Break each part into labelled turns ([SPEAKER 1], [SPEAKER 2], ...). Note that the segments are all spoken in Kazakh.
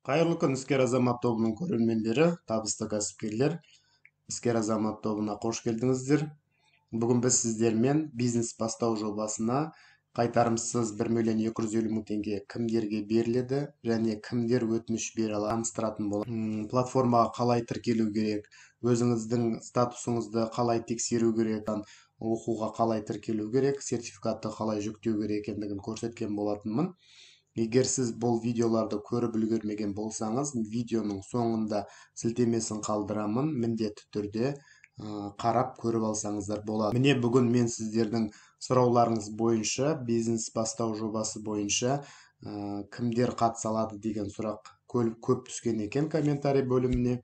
[SPEAKER 1] Қайырлы күн іскер азамат тобының көрермендері, табысты кәсіпкерлер. Іскер азамат тобына қош келдіңіздер. Бүгін біз сіздермен бизнес бастау жобасына қайтарымсыз 1.250.000 теңге кімдерге беріледі және кімдер өтініш бере алады таныстыратын боламын. Платформаға қалай тіркелу керек, өзіңіздің статусыңызды қалай тексеру керек, оқуға қалай тіркелу керек, сертификатты қалай жүктеу керек екендігін көрсеткен болатынмын. Егер сіз бұл видеоларды көріп үлгермеген болсаңыз, видеоның соңында сілтемесін қалдырамын, міндетті түрде қарап көріп алсаңыздар болады. Міне бүгін мен сіздердің сұрауларыңыз бойынша, бизнес бастау жобасы бойынша кімдер қатыса алады деген сұрақ көп түскен екен комментарий бөліміне.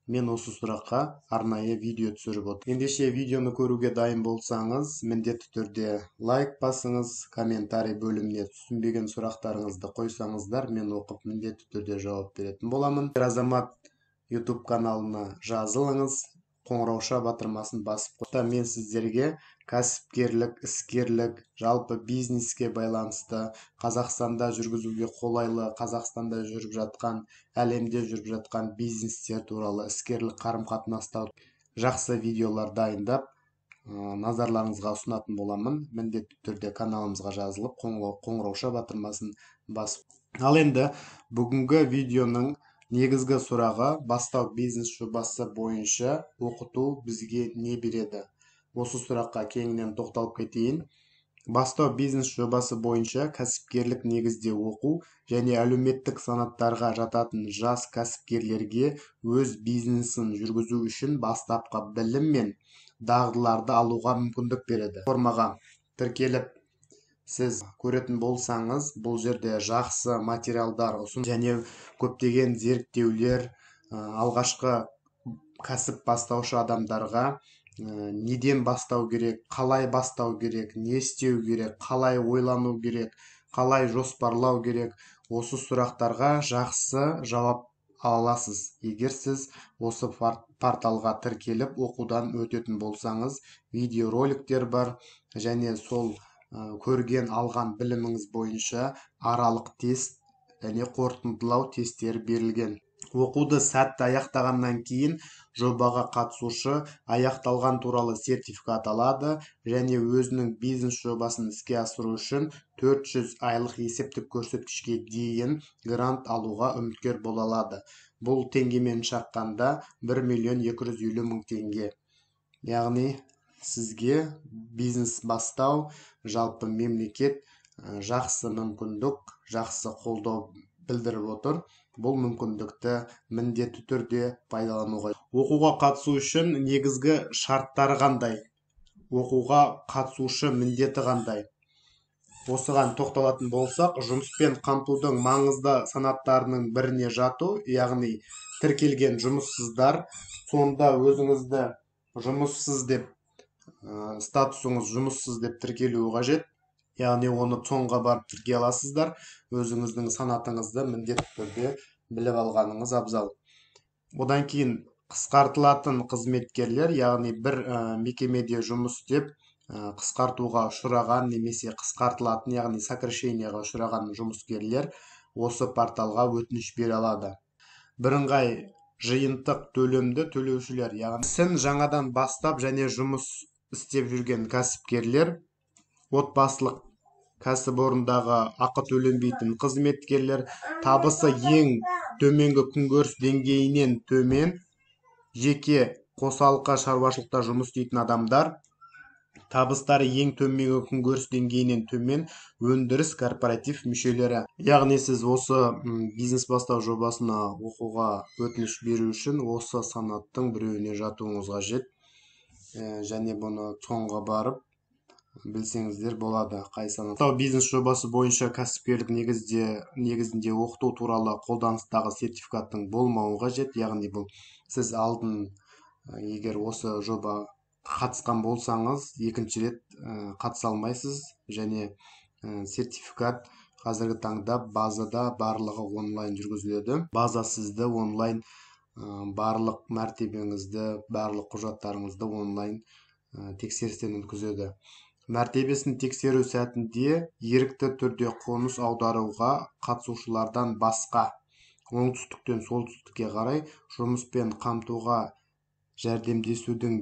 [SPEAKER 1] Мен осы сұраққа арнайы видео түсіріп отыр. Ендеше видеоны көруге дайын болсаңыз, міндетті түрде лайк басыңыз, комментарий бөліміне түсінбеген сұрақтарыңызды қойсаңыздар, мен оқып міндетті түрде жауап беретін боламын. Азамат YouTube каналына жазылыңыз, қоңырауша батырмасын басып қойса, мен сіздерге кәсіпкерлік, іскерлік, жалпы бизнеске байланысты, Қазақстанда жүргізуге қолайлы, Қазақстанда жүріп жатқан, әлемде жүріп жатқан бизнестер туралы, іскерлік қарым-қатынастар жақсы видеолар дайындап, назарларыңызға ұсынатын боламын. Міндетті түрде каналымызға жазылып, қоңырауша батырмасын басып. Ал енді бүгінгі видеоның негізгі сұрағы, бастау бизнес жобасы бойынша оқыту бізге не береді? Осы сұраққа кеңінен тоқталып кетейін. Бастау бизнес жобасы бойынша кәсіпкерлік негізде оқу және әлеуметтік санаттарға жататын жас кәсіпкерлерге өз бизнесін жүргізу үшін бастапқы білім мен дағдыларды алуға мүмкіндік береді. Формаға тіркеліп сіз көретін болсаңыз, бұл жерде жақсы материалдар және көптеген зерттеулер алғашқы кәсіп бастаушы адамдарға неден бастау керек, қалай бастау керек, не істеу керек, қалай ойлану керек, қалай жоспарлау керек, осы сұрақтарға жақсы жауап аласыз. Егер сіз осы порталға тіркеліп оқудан өтетін болсаңыз, видеороликтер бар және сол көрген алған біліміңіз бойынша аралық тест және қорытындылау тесттері берілген. Оқуды сәтті аяқтағаннан кейін жобаға қатысушы аяқталған туралы сертификат алады және өзінің бизнес жобасын іске асыру үшін 400 айлық есептік көрсеткішке дейін грант алуға үміткер бола алады. Бұл теңгемен шаққанда 1.250.000 теңге. Яғни сізге бизнес бастау, жалпы мемлекет жақсы мүмкіндік, жақсы қолдау білдіріп отыр. Бұл мүмкіндікті міндетті түрде пайдалануға. Оқуға қатысу үшін негізгі шарттары қандай? Оқуға қатысушы міндеті қандай? Осыған тоқталатын болсақ, жұмыспен қамтудың маңызды санаттарының біріне жату, яғни тіркелген жұмыссыздар, сонда өзіңізді жұмыссыз деп статусыңыз жұмыссыз деп тіркелуі қажет. Яғни оны соңға барып тіркеле аласыздар. Өзіңіздің санатыңызды міндетті түрде біліп алғаныңыз абзал. Одан кейін қысқартылатын қызметкерлер, яғни бір мекемеде жұмыс істеп қысқартуға ұшыраған немесе қысқартылатын, яғни сокращениеға ұшыраған жұмыскерлер осы порталға өтініш бере алады. Бірыңғай жиынтық төлемді төлеушілер, яғни ісін жаңадан бастап және жұмыс істеп жүрген кәсіпкерлер, отбасылық кәсіпорындағы ақы төленбейтін қызметкерлер, табысы ең төменгі күнкөріс деңгейінен төмен, жеке қосалқы шаруашылықта жұмыс істейтін адамдар, табыстары ең төменгі күнкөріс деңгейінен төмен өндіріс корпоратив мүшелері. Яғни сіз осы бизнес бастау жобасына оқуға өтініш беру үшін осы санаттың біреуіне жатуыңыз қажет. Және бұны соңға барып білсеңіздер болады. Қай санат. Бизнес жобасы бойынша кәсіпкерлік негізінде оқыту туралы қолданыстағы сертификаттың болмауы қажет. Яғни бұл сіз алдын егер осы жоба қатысқан болсаңыз, екінші рет қатыса алмайсыз және сертификат қазіргі таңда базада барлығы онлайн жүргізіледі. База сізді онлайн барлық мәртебеңізді, барлық құжаттарыңызды онлайн тексерістен өткізеді. Мәртебесін тексеру сәтінде ерікті түрде қоныс аударуға қатысушылардан басқа оңтүстіктен солтүстікке қарай жұмыспен қамтуға жәрдемдесудің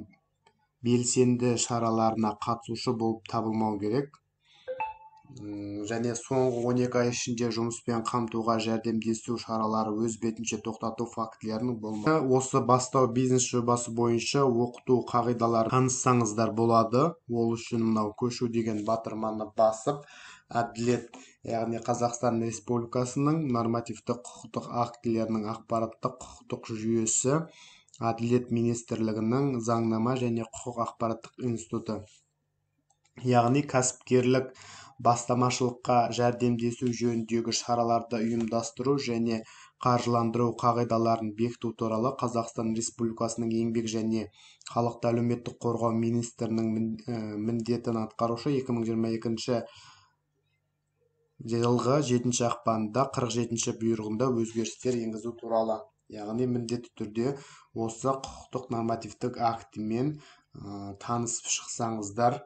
[SPEAKER 1] белсенді шараларына қатысушы болып табылмау керек. Және соңғы 12 ай ішінде жұмыспен қамтуға жәрдемдесу шаралары өз бетінше тоқтату фактілерінің болмауы. Осы бастау бизнес жобасы бойынша оқыту қағидаларын таныссаңыздар болады. Ол үшін мынау көшу деген батырманы басып, әділет, яғни Қазақстан Республикасының нормативті құқықтық актілерінің ақпараттық құқықтық жүйесі, Әділет министрлігінің заңнама және құқық ақпараттық институты, яғни кәсіпкерлік бастамашылыққа жәрдемдесу жөніндегі шараларды ұйымдастыру және қаржыландыру қағидаларын бекіту туралы Қазақстан Республикасының еңбек және халықты әлеуметтік қорғау министрінің міндетін атқарушы 2022 жылғы 7 ақпанында 47 бұйрығында өзгерістер енгізу туралы. Яғни міндетті түрде осы құқықтық нормативтік актімен танысып шықсаңыздар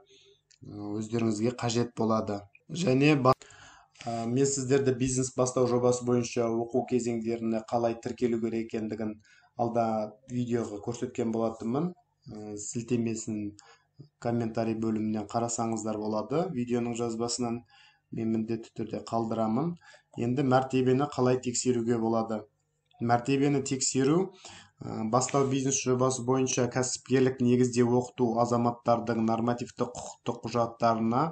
[SPEAKER 1] өздеріңізге қажет болады. Және мен сіздерді бизнес бастау жобасы бойынша оқу кезеңдеріне қалай тіркелу керек екендігін алда видеоға көрсеткен болатынмын. Сілтемесін комментарий бөлімінен қарасаңыздар болады. Видеоның жазбасынан мен міндетті түрде қалдырамын. Енді мәртебені қалай тексеруге болады? Мәртебені тексеру бастау бизнес жобасы бойынша кәсіпкерлік негізде оқыту азаматтардың нормативті құқықтық құжаттарына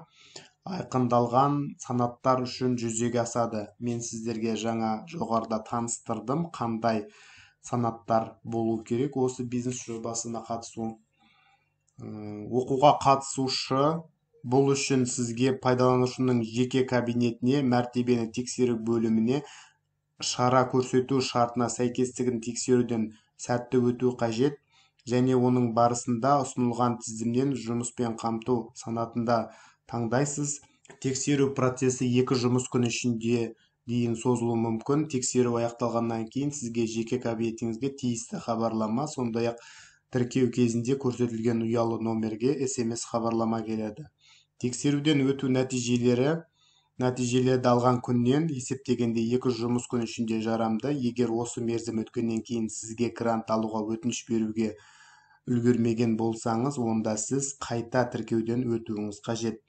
[SPEAKER 1] айқындалған санаттар үшін жүзеге асады. Мен сіздерге жаңа жоғарыда таныстырдым, қандай санаттар болу керек осы бизнес жобасына қатысу. Оқуға қатысушы бұл үшін сізге пайдаланушының жеке кабинетіне, мәртебені тексеру бөліміне шара көрсету шартына сәйкестігін тексеруден сәтті өту қажет, және оның барысында ұсынылған тізімнен жұмыспен қамту санатында таңдайсыз. Тексеру процесі 2 жұмыс күні ішінде дейін созылуы мүмкін. Тексеру аяқталғаннан кейін сізге жеке кабинетіңізге тиісті хабарлама, сондай-ақ тіркеу кезінде көрсетілген ұялы номерге SMS хабарлама келеді. Тексеруден өту нәтижелерді алған күннен есептегенде 2 жұмыс күн ішінде жарамды. Егер осы мерзім өткеннен кейін сізге грант алуға өтініш беруге үлгермеген болсаңыз, онда сіз қайта тіркеуден өтуіңіз қажет.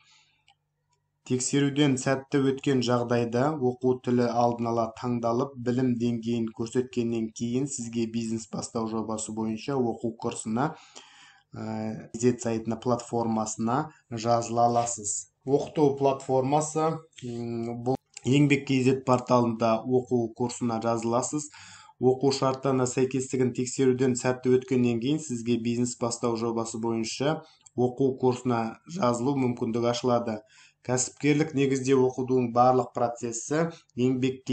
[SPEAKER 1] Тексеруден сәтті өткен жағдайда оқу тілі алдын ала таңдалып, білім деңгейін көрсеткеннен кейін сізге бизнес бастау жобасы бойынша оқу курсына сайтына платформасына жазыла аласыз. Оқыту платформасы бұл еңбек порталында оқу курсына жазыласыз. Оқу шарттарына сәйкестігін тексеруден сәтті өткеннен кейін сізге бизнес бастау жобасы бойынша оқу курсына жазылу мүмкіндігі ашылады. Кәсіпкерлік негізде оқудың барлық процесі еңбек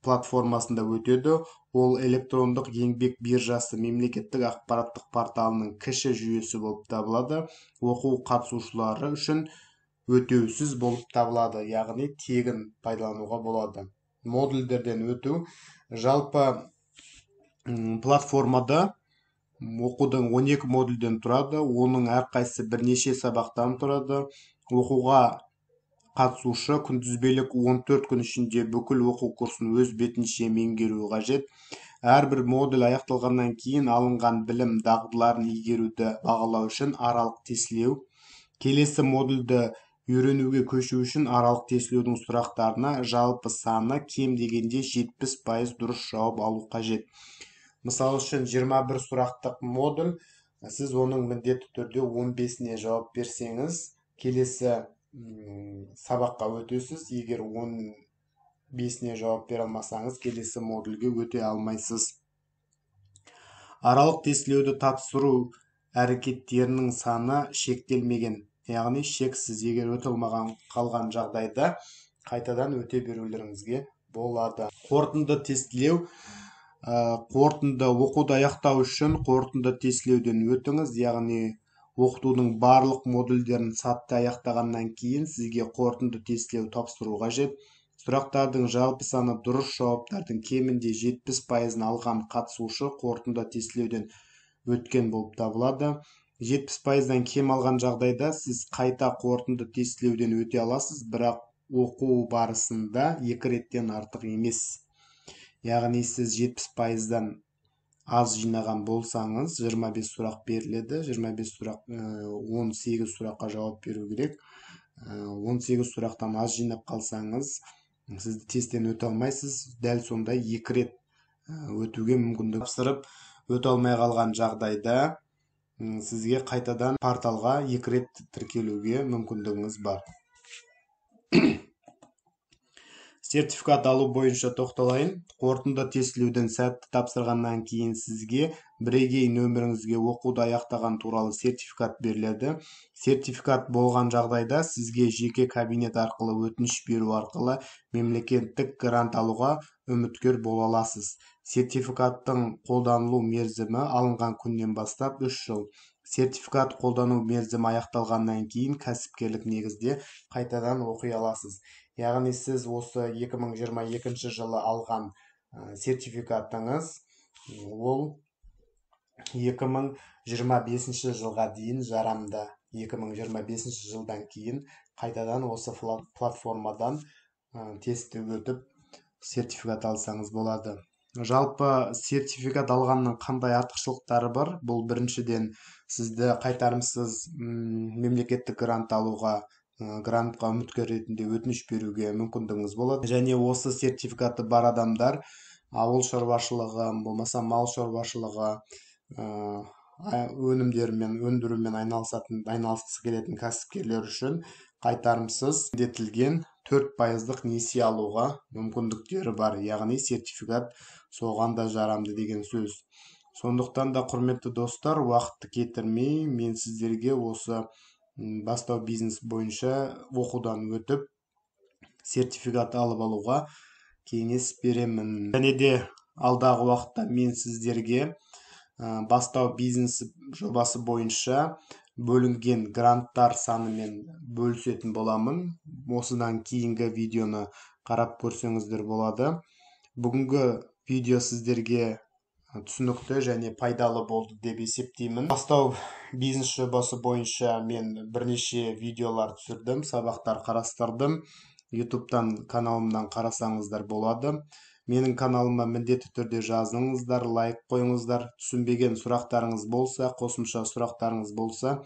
[SPEAKER 1] платформасында өтеді. Ол электрондық еңбек биржасы мемлекеттік ақпараттық порталының кіші жүйесі болып табылады. Оқу қатысушылары үшін өтеусіз болып табылады, яғни тегін пайдалануға болады. Модульдерден өту. Жалпы платформада оқудың 12 модульден тұрады. Оның әрқайсысы бірнеше сабақтан тұрады. Оқуға қатысушы күнтізбелік 14 күн ішінде бүкіл оқу курсын өз бетінше меңгеруі қажет. Әрбір модуль аяқталғаннан кейін алынған білім дағдыларын игеруді бағалау үшін аралық тестілеу. Келесі модульді үйренуге көшу үшін аралық тестілеудің сұрақтарына жалпы саны кем дегенде 70% дұрыс жауап алу қажет. Мысалы үшін 21 сұрақтық модуль, сіз оның міндетті түрде 15-не жауап берсеңіз, келесі сабаққа өтесіз. Егер 15-не жауап бере алмасаңыз, келесі модульге өте алмайсыз. Аралық тестілеуді тапсыру әрекеттерінің саны шектелмеген, яғни шексіз. Егер өте алмаған қалған жағдайда қайтадан өте берулеріңізге болады. Қорытынды тестілеу. Қорытынды оқуды аяқтау үшін қорытынды тестілеуден өтіңіз, яғни оқытудың барлық модульдерін сәтті аяқтағаннан кейін сізге қорытынды тестілеу тапсыру қажет. Сұрақтардың жалпы саны дұрыс жауаптардың кемінде 70%-ын алған қатысушы қорытынды тестілеуден өткен болып табылады. 70%-дан кем алған жағдайда сіз қайта қорытынды тестілеуден өте аласыз, бірақ оқу барысында 2 реттен артық емес. Яғни сіз 70%-дан аз жинаған болсаңыз 25 сұрақ беріледі. 25 сұрақ 18 сұраққа жауап беру керек. 18 сұрақтан аз жинап қалсаңыз сізді тесттен өте алмайсыз. Дәл сондай 2 рет өтуге мүмкіндік тапсырып өте алмай қалған жағдайда сізге қайтадан порталға 2 рет тіркелуге мүмкіндігіңіз бар. Сертификат алу бойынша тоқталайын. Қорытынды тестілеуден сәтті тапсырғаннан кейін сізге бірегей нөміріңізге оқуды аяқтаған туралы сертификат беріледі. Сертификат болған жағдайда сізге жеке кабинет арқылы өтініш беру арқылы мемлекеттік грант алуға үміткер бола аласыз. Сертификаттың қолданылу мерзімі алынған күннен бастап 3 жыл. Сертификат қолдану мерзімі аяқталғаннан кейін кәсіпкерлік негізде қайтадан оқи аласыз. Яғни сіз осы 2022 жылы алған сертификатыңыз ол 2025 жылға дейін жарамды. 2025 жылдан кейін қайтадан осы платформадан тестті өтіп сертификат алсаңыз болады. Жалпы сертификат алғанның қандай артықшылықтары бар? Бұл біріншіден сізді қайтарымсыз мемлекеттік грант алуға, грантқа үміткер ретінде өтініш беруге мүмкіндігіңіз болады. Және осы сертификаты бар адамдар ауыл шаруашылығы, болмаса мал шаруашылығы өнімдерімен өндірумен айналысқысы келетін кәсіпкерлер үшін қайтарымсыз міндетілген 4%-лық несие алуға мүмкіндіктері бар. Яғни сертификат соған да жарамды деген сөз. Сондықтан да құрметті достар, уақытты кетірмей мен сіздерге осы бастау бизнес бойынша оқудан өтіп сертификат алып алуға кеңес беремін. Және де алдағы уақытта мен сіздерге бастау бизнес жобасы бойынша бөлінген гранттар санымен бөлісетін боламын. Осыдан кейінгі видеоны қарап көрсеңіздер болады. Бүгінгі видео сіздерге түсінікті және пайдалы болды деп есептеймін. Бастау бизнес жобасы бойынша мен бірнеше видеолар түсірдім, сабақтар қарастырдым. YouTube-тан каналымнан қарасаңыздар болады. Менің каналыма міндетті түрде жазыңыздар, лайк қойыңыздар. Түсінбеген сұрақтарыңыз болса, қосымша сұрақтарыңыз болса,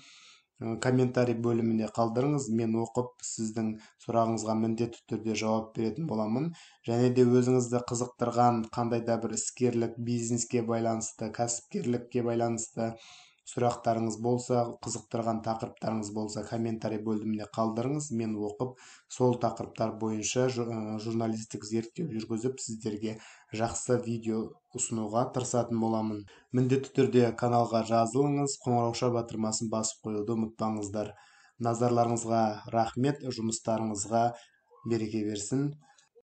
[SPEAKER 1] комментарий бөліміне қалдырыңыз. Мен оқып, сіздің сұрағыңызға міндетті түрде жауап беретін боламын. Және де өзіңізді қызықтырған қандай да бір іскерлік, бизнеске байланысты, кәсіпкерлікке байланысты сұрақтарыңыз болса, қызықтырған тақырыптарыңыз болса, комментарий бөліміне қалдырыңыз. Мен оқып, сол тақырыптар бойынша журналистік зерттеу жүргізіп, сіздерге жақсы видео ұсынуға тырысатын боламын. Міндетті түрде каналға жазылыңыз, қоңырауша батырмасын басып қоюды ұмытпаңыздар. Назарларыңызға рахмет, жұмыстарыңызға береке берсін.